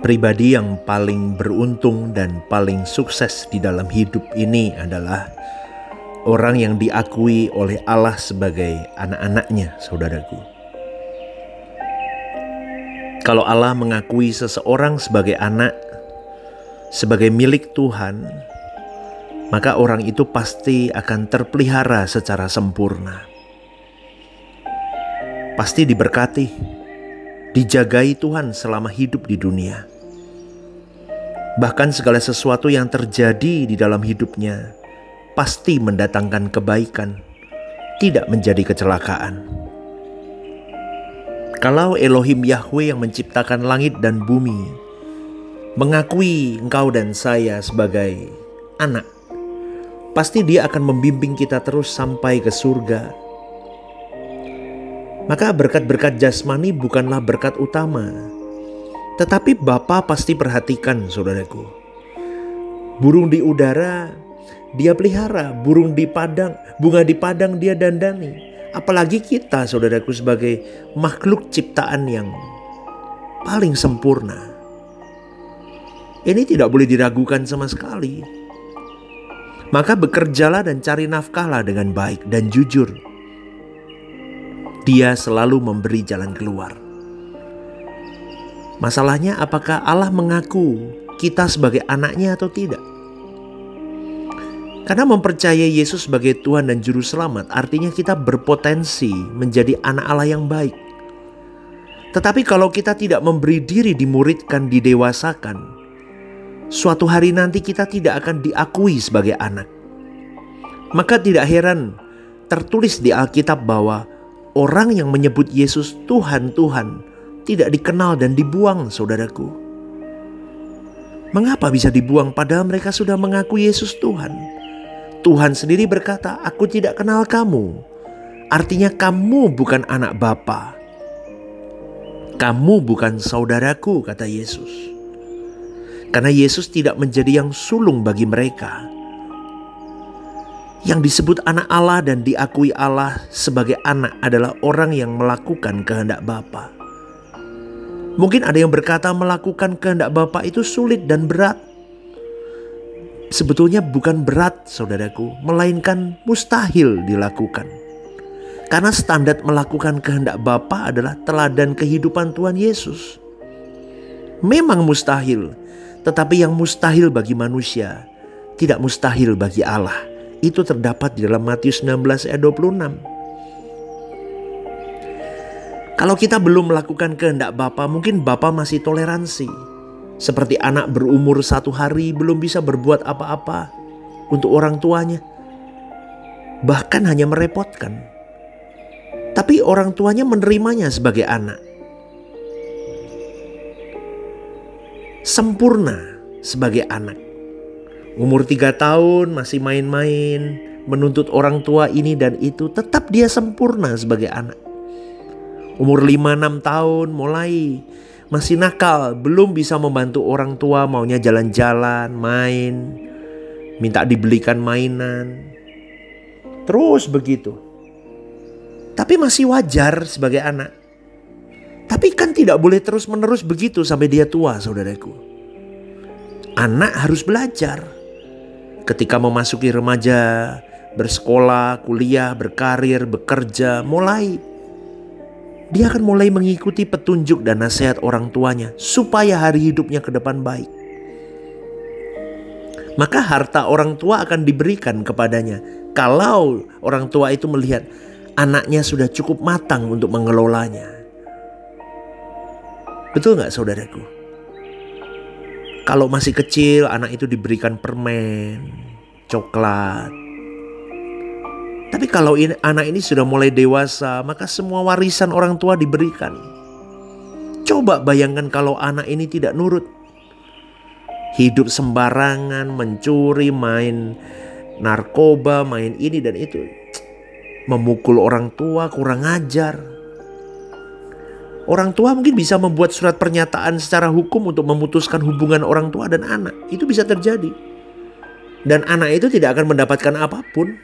Pribadi yang paling beruntung dan paling sukses di dalam hidup ini adalah orang yang diakui oleh Allah sebagai anak-anaknya, saudaraku. Kalau Allah mengakui seseorang sebagai anak, sebagai milik Tuhan, maka orang itu pasti akan terpelihara secara sempurna. Pasti diberkati, dijagai Tuhan selama hidup di dunia. Bahkan segala sesuatu yang terjadi di dalam hidupnya pasti mendatangkan kebaikan, tidak menjadi kecelakaan. Kalau Elohim Yahweh yang menciptakan langit dan bumi mengakui engkau dan saya sebagai anak, pasti Dia akan membimbing kita terus sampai ke surga. Maka berkat-berkat jasmani bukanlah berkat utama, tetapi Bapa pasti perhatikan, saudaraku. Burung di udara Dia pelihara, burung di padang, bunga di padang Dia dandani. Apalagi kita, saudaraku, sebagai makhluk ciptaan yang paling sempurna. Ini tidak boleh diragukan sama sekali. Maka bekerjalah dan cari nafkahlah dengan baik dan jujur. Dia selalu memberi jalan keluar. Masalahnya, apakah Allah mengaku kita sebagai anaknya atau tidak? Karena mempercayai Yesus sebagai Tuhan dan Juru Selamat artinya kita berpotensi menjadi anak Allah yang baik. Tetapi kalau kita tidak memberi diri dimuridkan, didewasakan, suatu hari nanti kita tidak akan diakui sebagai anak. Maka tidak heran tertulis di Alkitab bahwa orang yang menyebut Yesus Tuhan, Tuhan tidak dikenal dan dibuang, saudaraku. Mengapa bisa dibuang padahal mereka sudah mengaku Yesus Tuhan? Tuhan sendiri berkata, "Aku tidak kenal kamu." Artinya kamu bukan anak Bapa. Kamu bukan saudaraku, kata Yesus. Karena Yesus tidak menjadi yang sulung bagi mereka. Yang disebut anak Allah dan diakui Allah sebagai anak adalah orang yang melakukan kehendak Bapa. Mungkin ada yang berkata melakukan kehendak Bapa itu sulit dan berat. Sebetulnya bukan berat, saudaraku, melainkan mustahil dilakukan. Karena standar melakukan kehendak Bapa adalah teladan kehidupan Tuhan Yesus. Memang mustahil, tetapi yang mustahil bagi manusia tidak mustahil bagi Allah. Itu terdapat di dalam Matius 19 ayat 26. Kalau kita belum melakukan kehendak Bapa, mungkin Bapa masih toleransi. Seperti anak berumur 1 hari belum bisa berbuat apa-apa untuk orang tuanya. Bahkan hanya merepotkan. Tapi orang tuanya menerimanya sebagai anak. Sempurna sebagai anak. Umur 3 tahun masih main-main, menuntut orang tua ini dan itu, tetap dia sempurna sebagai anak. Umur 5-6 tahun mulai masih nakal, belum bisa membantu orang tua, maunya jalan-jalan, main, minta dibelikan mainan. Terus begitu. Tapi masih wajar sebagai anak. Tapi kan tidak boleh terus-menerus begitu sampai dia tua, saudaraku. Anak harus belajar. Ketika memasuki remaja, bersekolah, kuliah, berkarir, bekerja, dia akan mulai mengikuti petunjuk dan nasihat orang tuanya supaya hari hidupnya ke depan baik. Maka harta orang tua akan diberikan kepadanya kalau orang tua itu melihat anaknya sudah cukup matang untuk mengelolanya. Betul gak, saudaraku? Kalau masih kecil, anak itu diberikan permen, coklat. Tapi kalau anak ini sudah mulai dewasa, maka semua warisan orang tua diberikan. Coba bayangkan kalau anak ini tidak nurut. Hidup sembarangan, mencuri, main narkoba, main ini dan itu. Memukul orang tua, kurang ajar. Orang tua mungkin bisa membuat surat pernyataan secara hukum untuk memutuskan hubungan orang tua dan anak. Itu bisa terjadi. Dan anak itu tidak akan mendapatkan apapun.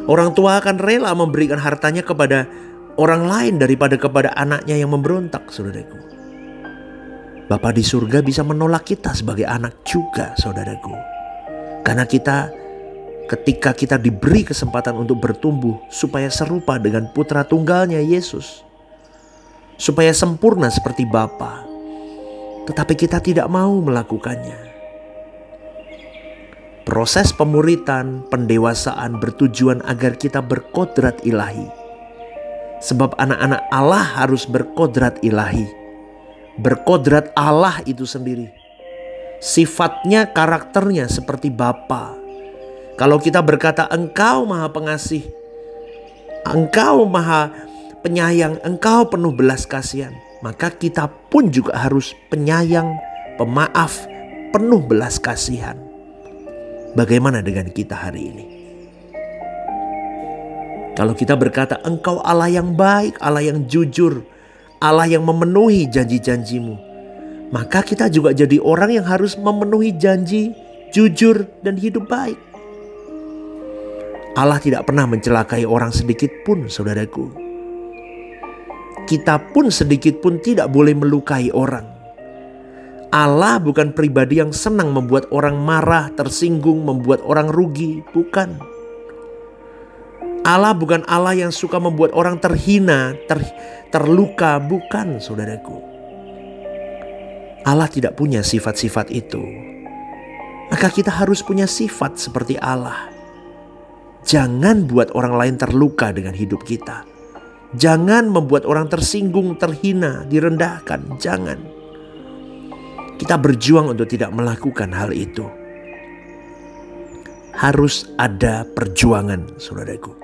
Orang tua akan rela memberikan hartanya kepada orang lain daripada kepada anaknya yang memberontak, saudaraku. Bapa di surga bisa menolak kita sebagai anak juga, saudaraku. Karena ketika kita diberi kesempatan untuk bertumbuh supaya serupa dengan putra tunggalnya Yesus, supaya sempurna seperti Bapa, tetapi kita tidak mau melakukannya. Proses pemuritan, pendewasaan bertujuan agar kita berkodrat ilahi. Sebab anak-anak Allah harus berkodrat ilahi. Berkodrat Allah itu sendiri. Sifatnya, karakternya seperti Bapa. Kalau kita berkata Engkau Maha Pengasih, Engkau Maha Penyayang, Engkau penuh belas kasihan, maka kita pun juga harus penyayang, pemaaf, penuh belas kasihan. Bagaimana dengan kita hari ini? Kalau kita berkata Engkau Allah yang baik, Allah yang jujur, Allah yang memenuhi janji-janjimu, maka kita juga jadi orang yang harus memenuhi janji, jujur, dan hidup baik. Allah tidak pernah mencelakai orang sedikit pun, saudaraku. Kita pun sedikit pun tidak boleh melukai orang. Allah bukan pribadi yang senang membuat orang marah, tersinggung, membuat orang rugi. Bukan. Allah bukan Allah yang suka membuat orang terhina, terluka. Bukan, saudaraku. Allah tidak punya sifat-sifat itu. Maka kita harus punya sifat seperti Allah. Jangan buat orang lain terluka dengan hidup kita. Jangan membuat orang tersinggung, terhina, direndahkan. Jangan. Kita berjuang untuk tidak melakukan hal itu. Harus ada perjuangan, saudaraku.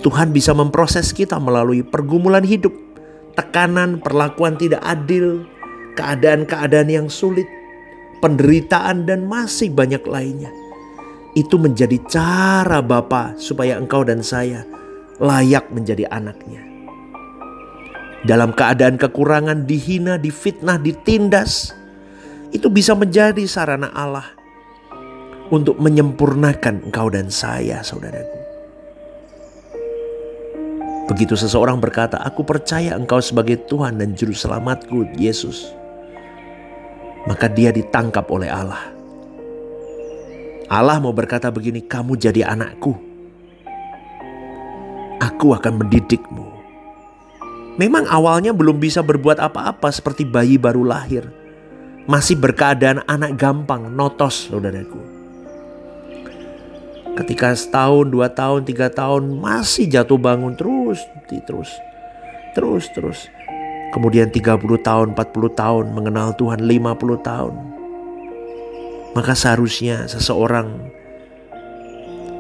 Tuhan bisa memproses kita melalui pergumulan hidup, tekanan, perlakuan tidak adil, keadaan-keadaan yang sulit, penderitaan, dan masih banyak lainnya. Itu menjadi cara Bapa supaya engkau dan saya layak menjadi anaknya. Dalam keadaan kekurangan, dihina, difitnah, ditindas, itu bisa menjadi sarana Allah untuk menyempurnakan engkau dan saya, saudaraku. Begitu seseorang berkata, aku percaya engkau sebagai Tuhan dan Juru Selamatku, Yesus, maka dia ditangkap oleh Allah. Allah mau berkata begini, kamu jadi anakku. Aku akan mendidikmu. Memang awalnya belum bisa berbuat apa-apa seperti bayi baru lahir. Masih berkeadaan anak gampang, notos, saudaraku. Ketika 1 tahun, 2 tahun, 3 tahun masih jatuh bangun terus. Kemudian 30 tahun, 40 tahun mengenal Tuhan, 50 tahun. Maka seharusnya seseorang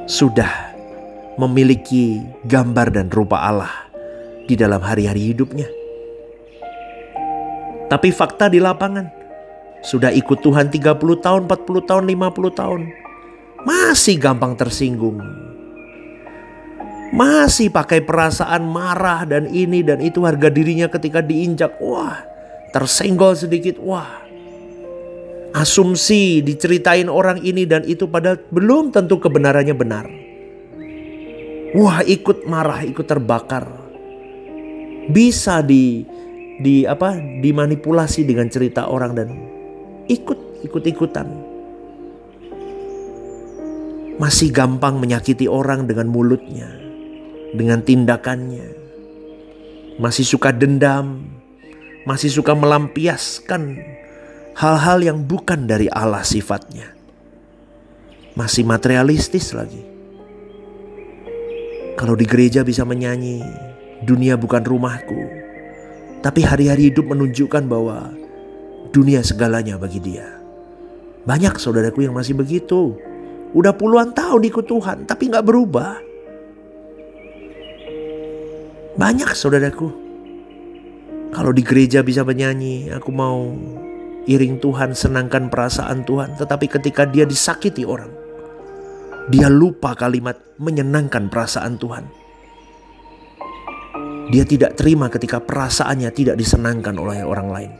sudah memiliki gambar dan rupa Allah di dalam hari-hari hidupnya. Tapi fakta di lapangan, sudah ikut Tuhan 30 tahun, 40 tahun, 50 tahun, masih gampang tersinggung. Masih pakai perasaan marah dan ini dan itu, harga dirinya ketika diinjak, wah, tersenggol sedikit, wah. Asumsi diceritain orang ini dan itu padahal belum tentu kebenarannya benar. Wah, ikut marah, ikut terbakar. Bisa dimanipulasi dengan cerita orang dan ikut-ikutan. Masih gampang menyakiti orang dengan mulutnya, dengan tindakannya. Masih suka dendam, masih suka melampiaskan hal-hal yang bukan dari Allah sifatnya. Masih materialistis lagi. Kalau di gereja bisa menyanyi, dunia bukan rumahku, tapi hari-hari hidup menunjukkan bahwa dunia segalanya bagi dia. Banyak saudaraku yang masih begitu. Udah puluhan tahun ikut Tuhan tapi gak berubah. Banyak saudaraku. Kalau di gereja bisa menyanyi, aku mau iring Tuhan, senangkan perasaan Tuhan, tetapi ketika dia disakiti orang, dia lupa kalimat menyenangkan perasaan Tuhan. Dia tidak terima ketika perasaannya tidak disenangkan oleh orang lain.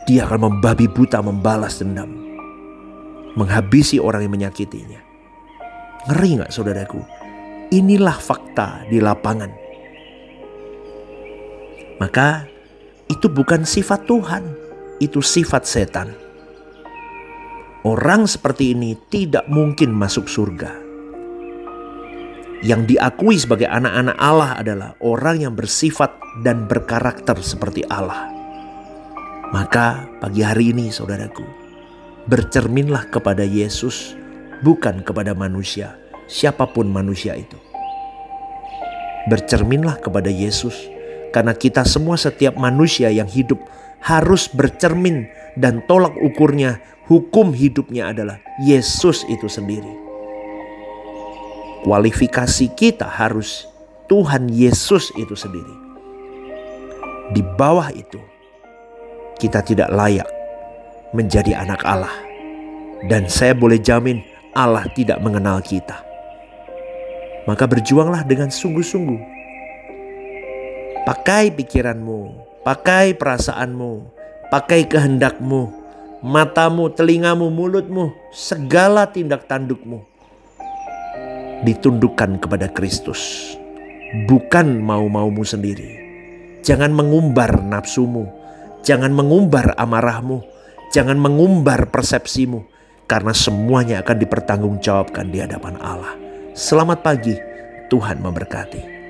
Dia akan membabi buta membalas dendam, menghabisi orang yang menyakitinya. Ngeri gak saudaraku? Inilah fakta di lapangan. Maka Itu bukan sifat Tuhan, itu sifat setan. Orang seperti ini tidak mungkin masuk surga. Yang diakui sebagai anak-anak Allah adalah orang yang bersifat dan berkarakter seperti Allah. Maka pagi hari ini saudaraku, bercerminlah kepada Yesus, bukan kepada manusia, siapapun manusia itu. Bercerminlah kepada Yesus, karena kita semua, setiap manusia yang hidup harus bercermin, dan tolak ukurnya, hukum hidupnya adalah Yesus itu sendiri. Kualifikasi kita harus Tuhan Yesus itu sendiri. Di bawah itu, kita tidak layak menjadi anak Allah. Dan saya boleh jamin Allah tidak mengenal kita. Maka berjuanglah dengan sungguh-sungguh. Pakai pikiranmu, pakai perasaanmu, pakai kehendakmu, matamu, telingamu, mulutmu, segala tindak tandukmu ditundukkan kepada Kristus, bukan mau-maumu sendiri. Jangan mengumbar nafsumu, jangan mengumbar amarahmu, jangan mengumbar persepsimu, karena semuanya akan dipertanggungjawabkan di hadapan Allah. Selamat pagi, Tuhan memberkati.